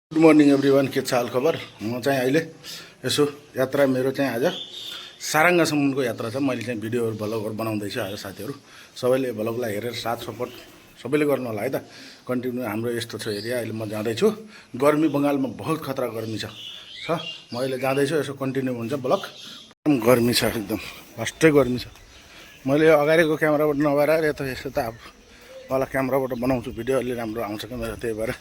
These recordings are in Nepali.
गुड मर्निङ एभ्रिवान, के छ हाल खबर। म चाहिँ अहिले यसो यात्रा मेरो चाहिँ आज सारङ्गासम्मको यात्रा छ। मैले चाहिँ भिडियोहरू भ्लगहरू बनाउँदैछु। आज साथीहरू सबैले भ्लगलाई हेरेर साथ सपोर्ट सबैले गर्नु होला है त। कन्टिन्यू हाम्रो यस्तो छ एरिया। अहिले म जाँदैछु। गर्मी बङ्गालमा बहुत खतरा गर्मी छ। म अहिले जाँदैछु। यसो कन्टिन्यू हुन्छ भ्लग। एकदम गर्मी छ, एकदम फस्टै गर्मी छ। मैले अगाडिको क्यामेराबाट नभएर यस्तो त अब वाला क्यामेराबाट बनाउँछु भिडियो, अलि राम्रो आउँछ कि मेरो, त्यही भएर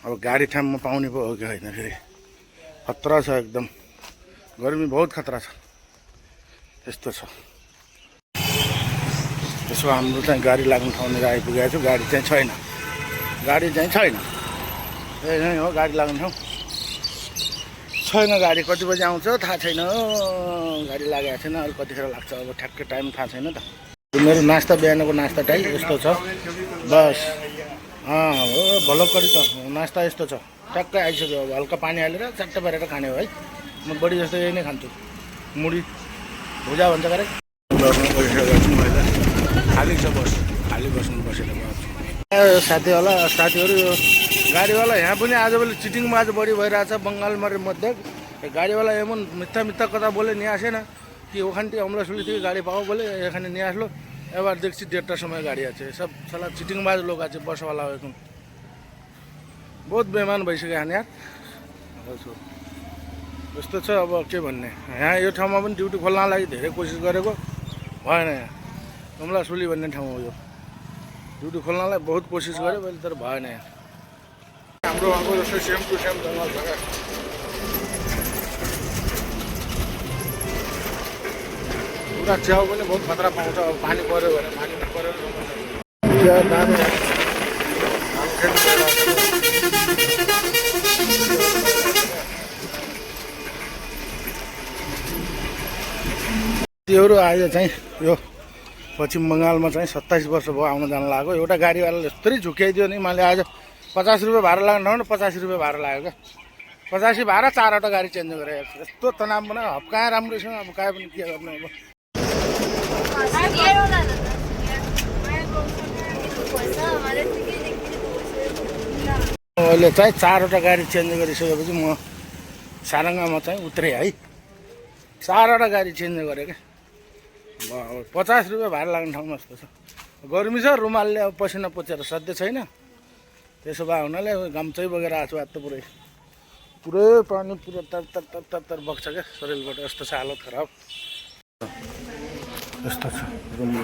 अब गाडी ठाउँमा पाउने पो हो कि होइन, फेरि खतरा छ एकदम। गर्मी बहुत खतरा छ, त्यस्तो छ। त्यसो हाम्रो चाहिँ गाडी लाग्ने ठाउँनिर आइपुगेको छु। गाडी चाहिँ छैन, यही हो गाडी लाग्ने ठाउँ छैन। गाडी कति बजी आउँछ थाहा छैन, गाडी लागेको छैन। अहिले कतिखेर लाग्छ अब ठ्याक्कै टाइम थाहा छैन त। मेरो नास्ता, बिहानको नास्ता टाइम यस्तो छ बस। हो भलक करी त नास्ता यस्तो छ, ट्याक्कै आइसक्यो। अब हल्का पानी हालेर चट्ट पारेर खाने हो है। म बढी जस्तो यही नै खान्छु, मुढी भुजा भन्छ गरे। बसिसकेको छु मैले, खाली छ बस, खाली बस्नु बसेर साथीहरू। यो गाडीवाला यहाँ पनि आजभोलि चिटिङबाज बढी भइरहेछ बङ्गालमा मध्ये। गाड़ीवाला एमन मिथ्या मिथ्या कथा बोले नहीं आसे ना कि ओखान থেকে আমরা শুনেছি গাড়ি পাও বলে এখানে নিয়ে আসলো। এবার দেখছি 1:30টার সময় গাড়ি আছে। सब साला चिटिङबाज लोग আছে बसवाला हो। এখন बहुत बेमान भइसक्यो यहाँ यार। यस्तो छ अब के भन्ने। यहाँ यो ठाउँमा पनि ड्युटी खोल्न लागि धेरै कोसिस गरेको भएन। यहाँ कमलासुली भन्ने ठाउँ हो यो। ड्युटी खोल्नलाई बहुत कोसिस गरेँ मैले, तर भएन। यहाँ हाम्रो वहाँको जस्तै सेम टु सेम जङ्गल छ क्या। पुरा च्याउ पनि बहुत खतरा पाउँछ। अब पानी पऱ्यो भने, पानी नपऱ्यो त्योहरू आज चाहिँ यो पश्चिम बङ्गालमा चाहिँ 27 वर्ष भयो आउन जान लाग्यो। एउटा गाडीवालाले यस्तै झुक्याइदियो नि। मैले आज 50 रुपियाँ भाडा लाग्ने ठाउँमा 50 रुपियाँ भाडा लाग्यो क्या। 85 भाडा 4वटा गाडी चेन्ज गरेँ। यस्तो तनाव बनायो, हप्काएँ राम्रोसँग। अब कहाँ पनि के गर्नु अब। अहिले चाहिँ 4वटा गाडी चेन्ज गरिसकेपछि म सारङ्गामा चाहिँ उत्रेँ है। 4वटा गाडी चेन्ज गरेँ क्या। 50 रुपियाँ भाडा लाग्ने ठाउँमा यस्तो छ। गर्मी छ, रुमालले अब पसिना पोछेर सध्य छैन। त्यसो भए हुनाले गाम्चै बोकेर आएको छु। आज त पुरै पानी पुरा तर बग्छ क्या शरीरबाट। यस्तो छ हालत खराब। यस्तो छ रुम,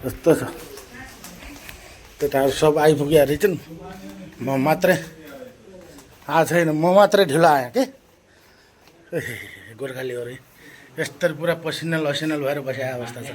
यस्तो छ। केटाहरू सब आइपुग्यो रहेछन्, म मात्रै आएको छैन। म मात्रै ढिलो आएँ के। गोर्खालीहरू यस्तरी पुरा पसिना लसिना भएर बसेको अवस्था छ।